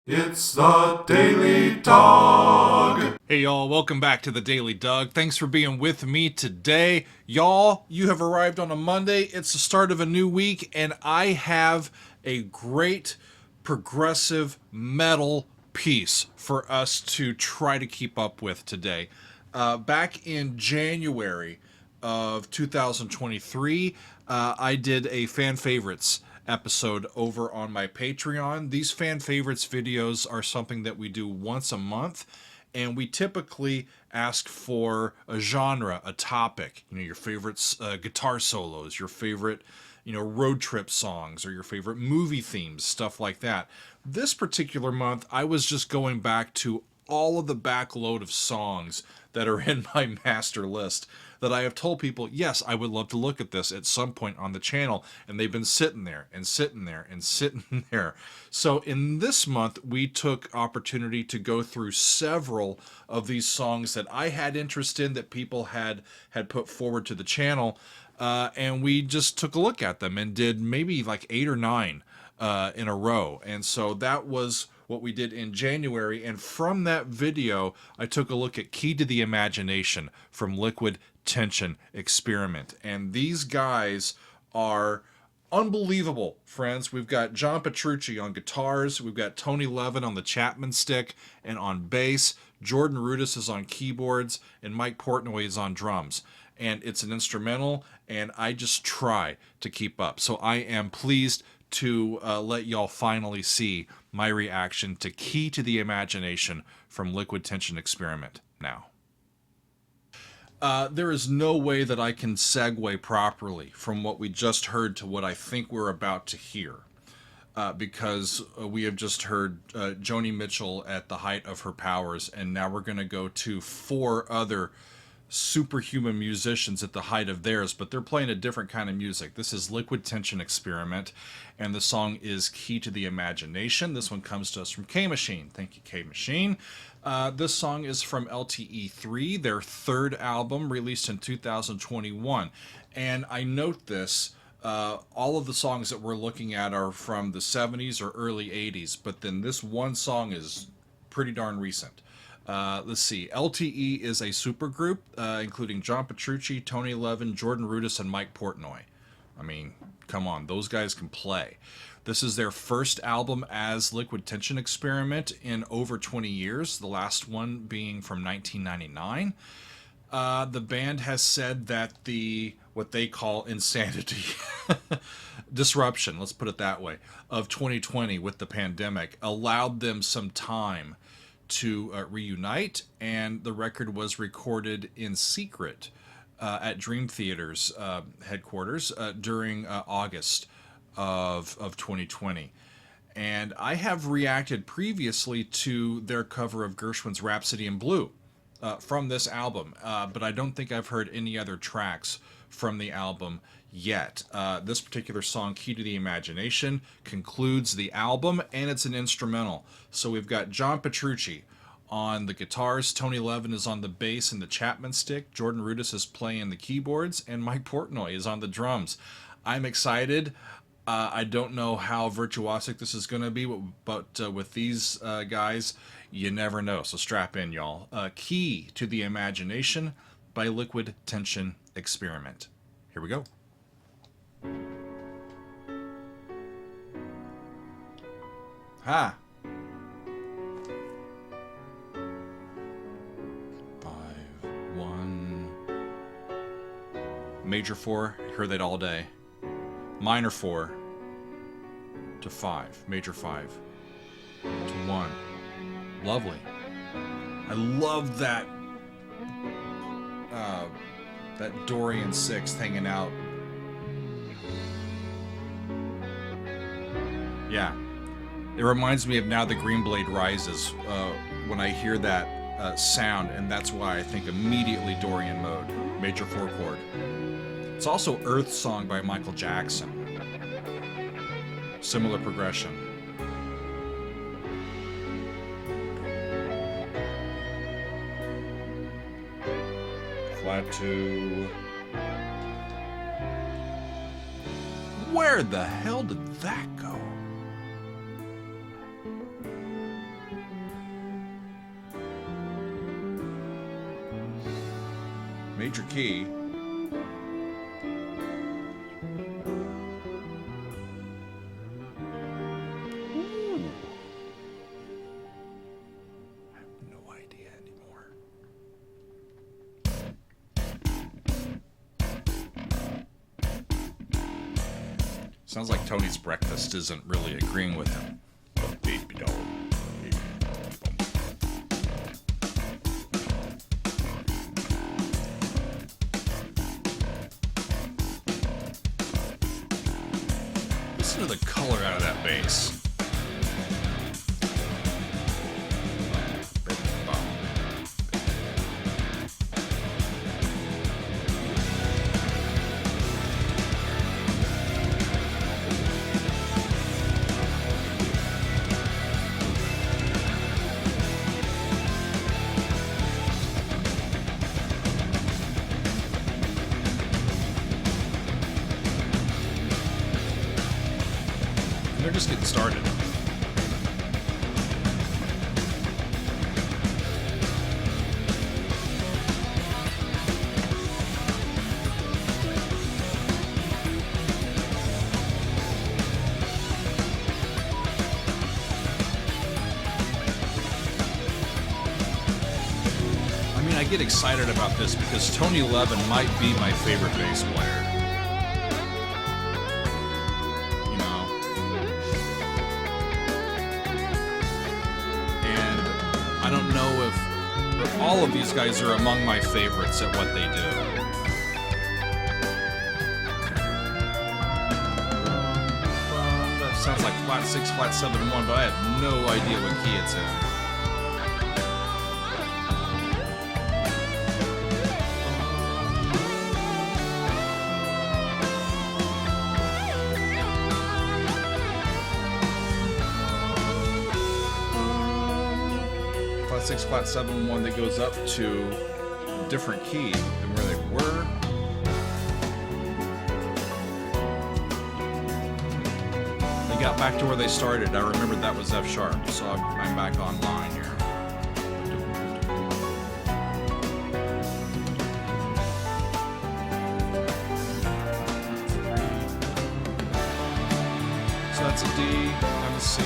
It's the Daily Dog. Hey y'all, welcome back to the Daily Doug. Thanks for being with me today. Y'all, you have arrived on a Monday. It's the start of a new week, and I have a great progressive metal piece for us to try to keep up with today. Back in January of 2023, I did a fan favorites episode over on my Patreon. These fan favorites videos are something that we do once a month, and we typically ask for a genre, a topic, your favorite guitar solos, your favorite road trip songs, or your favorite movie themes, stuff like that. This particular month, I was just going back to all of the backload of songs that are in my master list that I have told people, yes, I would love to look at this at some point on the channel, and they've been sitting there and sitting there and sitting there. So in this month, we took opportunity to go through several of these songs that I had interest in, that people had put forward to the channel, and we just took a look at them and did maybe like 8 or 9 in a row. And so that was what we did in January, and from that video I took a look at Key to the Imagination from Liquid Tension Experiment. And these guys are unbelievable, friends. We've got John Petrucci on guitars, we've got Tony Levin on the Chapman stick and on bass, Jordan Rudess is on keyboards, and Mike Portnoy is on drums. And it's an instrumental, and I just try to keep up. So I am pleased to let y'all finally see my reaction to Key to the Imagination from Liquid Tension Experiment now. There is no way that I can segue properly from what we just heard to what I think we're about to hear. Because we have just heard Joni Mitchell at the height of her powers, and now we're going to go to 4 other superhuman musicians at the height of theirs, but they're playing a different kind of music. This is Liquid Tension Experiment, and the song is Key to the Imagination. This one comes to us from K-Machine. Thank you, K-Machine. This song is from LTE3, their 3rd album, released in 2021. And I note this, all of the songs that we're looking at are from the 70s or early 80s, but then this one song is pretty darn recent. Let's see. LTE is a supergroup, including John Petrucci, Tony Levin, Jordan Rudess, and Mike Portnoy. I mean, come on, those guys can play. This is their first album as Liquid Tension Experiment in over 20 years, the last one being from 1999. The band has said that what they call insanity, disruption, let's put it that way, of 2020 with the pandemic allowed them some time to reunite, and the record was recorded in secret at Dream Theater's headquarters during August of 2020. And I have reacted previously to their cover of Gershwin's Rhapsody in Blue from this album, but I don't think I've heard any other tracks from the album yet. This particular song, Key to the Imagination, concludes the album, and it's an instrumental. So we've got John Petrucci on the guitars, Tony Levin is on the bass and the Chapman stick, Jordan Rudess is playing the keyboards, and Mike Portnoy is on the drums. I'm excited. I don't know how virtuosic this is going to be, but with these guys, you never know. So strap in, y'all. Key to the Imagination by Liquid Tension Experiment. Here we go. Ha! 5-1. Major 4, heard that all day. Minor 4 to 5. Major 5 to 1. Lovely. I love that that Dorian 6th hanging out. Yeah. It reminds me of Now the Green Blade Rises when I hear that sound, and that's why I think immediately Dorian mode. Major 4 chord. It's also Earth Song by Michael Jackson. Similar progression. Flat 2. Where the hell did that go? Major key. Ooh. I have no idea anymore. Sounds like Tony's breakfast isn't really agreeing with him. Baby doll. Listen to the color out of that bass. They're just getting started. I mean, I get excited about this because Tony Levin might be my favorite bass player. I don't know if all of these guys are among my favorites at what they do. That sounds like flat 6, flat 7, 1, but I have no idea what key it's in. Flat 6, flat 7, 1 that goes up to a different key than where they were. They got back to where they started. I remembered that was F sharp, so I'm back online here. So that's a D, and a C.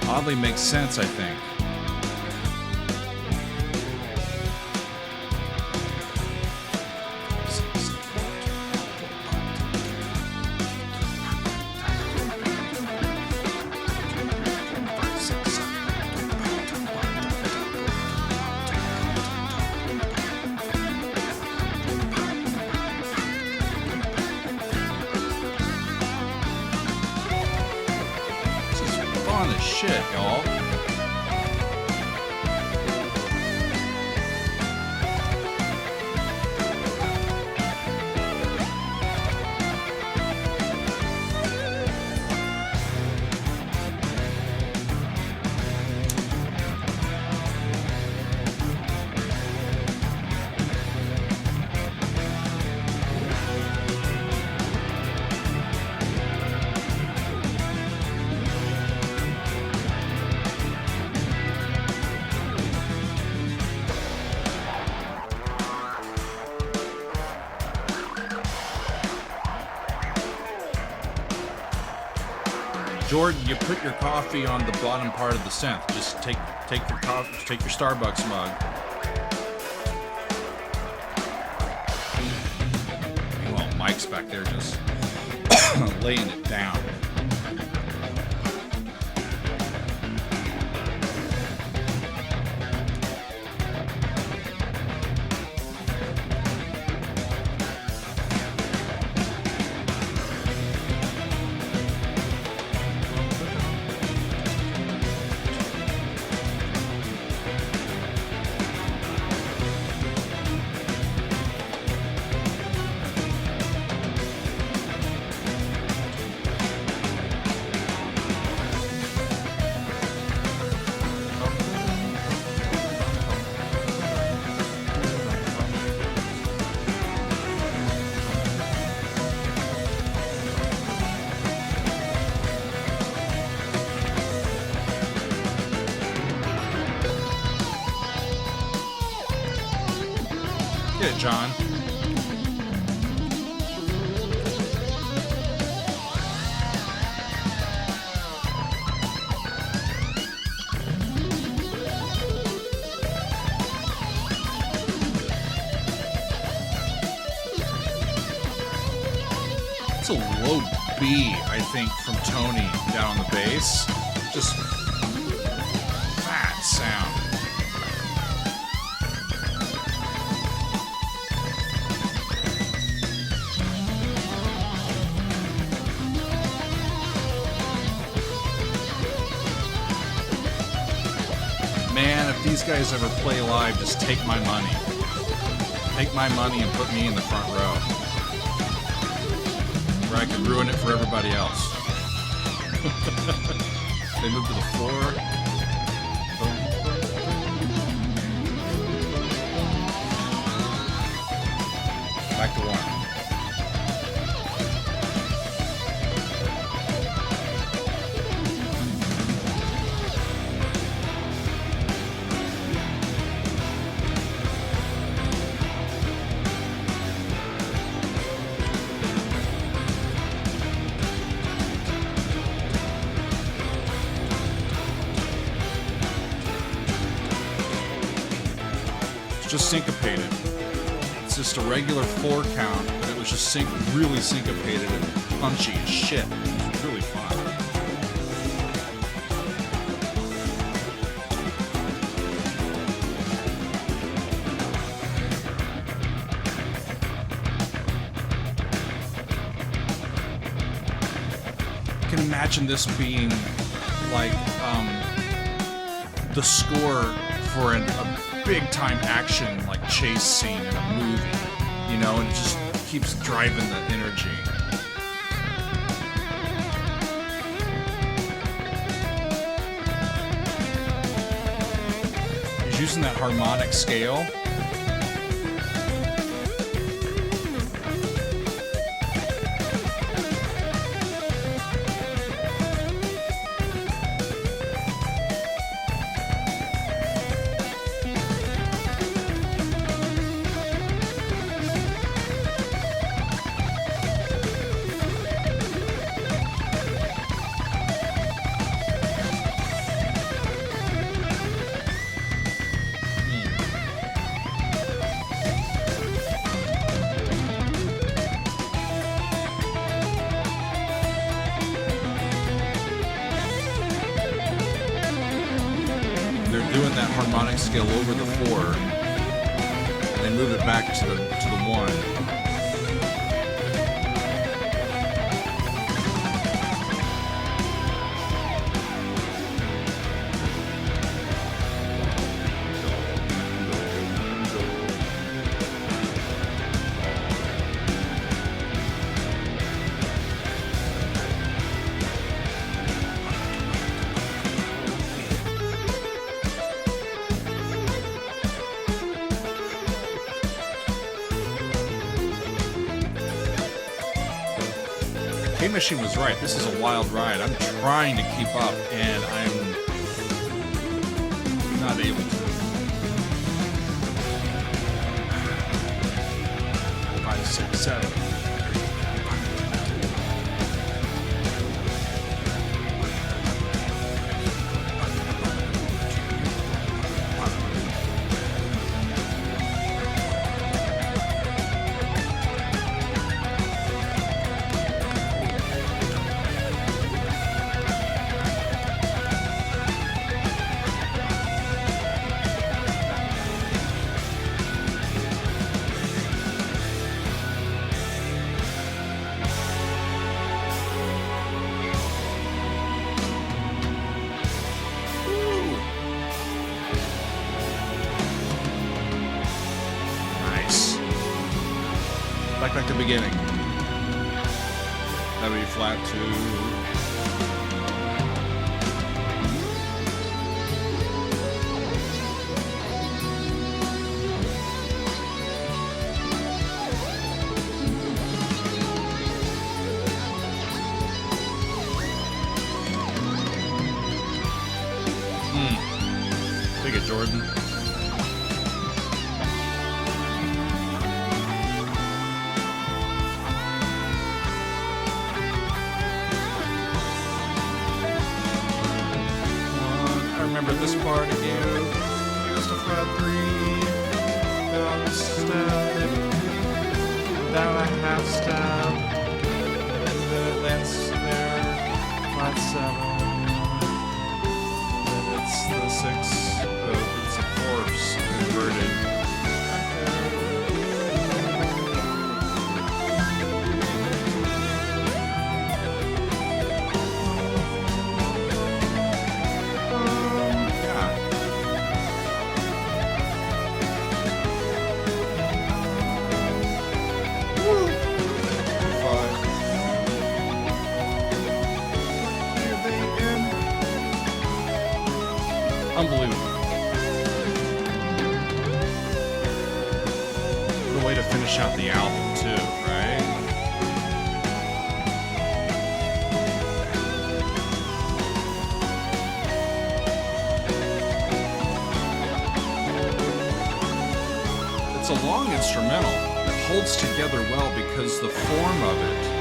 Oddly makes sense, I think. Fun as shit, y'all. Jordan, you put your coffee on the bottom part of the synth. Just take your Starbucks mug. Meanwhile, Mike's back there just laying it down. it, John. It's a low B, I think, from Tony down on the bass. Just fat sound. Man, if these guys ever play live, just take my money. Take my money and put me in the front row. Where I could ruin it for everybody else. They move to the floor. Back to one. Just syncopated. It's just a regular 4 count, but it was just really syncopated and punchy as shit. It was really fun. I can imagine this being like the score for a big-time action, like, chase scene in a movie, you know, and it just keeps driving the energy. He's using that harmonic scale. Doing that harmonic scale over the 4, and then move it back to the 1. Machine was right. This is a wild ride. I'm trying to keep up, and I'm not able to. 5, 6, 7. Like the beginning. W flat 2. Take it, Jordan. remember this part again. Used a flat 3, down a step, down a half step, and then it lands there, flat 7, then it's the 6, it's a fourths inverted. Unbelievable. What a way to finish out the album, too, right? It's a long instrumental. It holds together well because the form of it.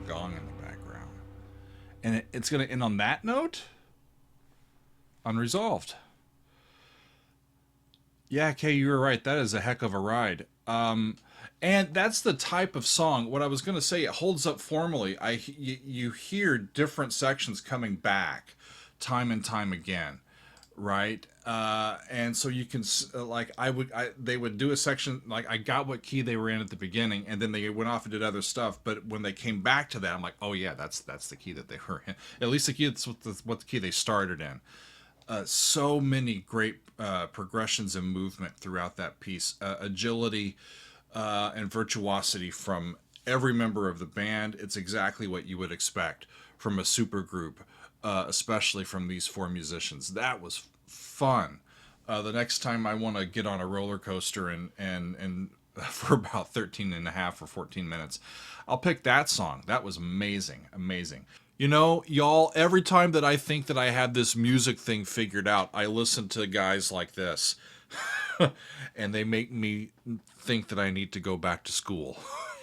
Gong in the background. And it's going to end on that note? Unresolved. Yeah, Kay, you were right. That is a heck of a ride. And that's the type of song. What I was going to say, it holds up formally. You hear different sections coming back time and time again, right? And so you can they would do a section, like I got what key they were in at the beginning, and then they went off and did other stuff. But when they came back to that, I'm like, oh yeah, that's the key that they were in. At least the key that's what the key they started in. So many great progressions and movement throughout that piece, agility and virtuosity from every member of the band. It's exactly what you would expect from a supergroup, especially from these 4 musicians. That was fun. The next time I want to get on a roller coaster and for about 13 and a half or 14 minutes, I'll pick that song. That was amazing. You know, y'all, every time that I think that I had this music thing figured out, I listen to guys like this. And they make me think that I need to go back to school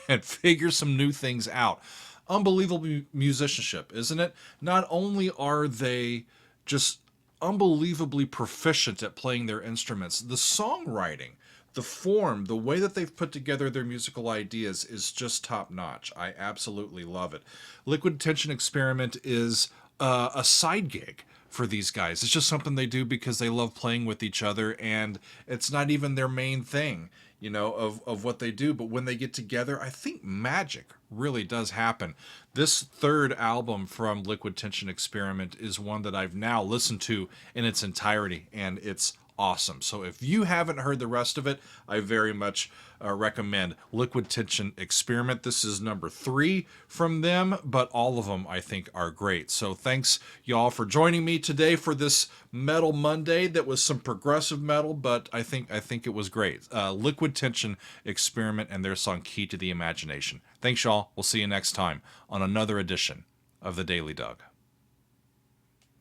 and figure some new things out. Unbelievable musicianship, isn't it? Not only are they just unbelievably proficient at playing their instruments, the songwriting, the form, the way that they've put together their musical ideas is just top notch. I absolutely love it. Liquid Tension Experiment is a side gig for these guys. It's just something they do because they love playing with each other, and it's not even their main thing, you know, of what they do. But when they get together, I think magic really does happen. This third album from Liquid Tension Experiment is one that I've now listened to in its entirety, and it's awesome. So if you haven't heard the rest of it, I very much recommend Liquid Tension Experiment. This is number 3 from them, but all of them I think are great. So thanks y'all for joining me today for this Metal Monday that was some progressive metal, but I think it was great. Liquid Tension Experiment and their song Key to the Imagination. Thanks y'all. We'll see you next time on another edition of The Daily Doug.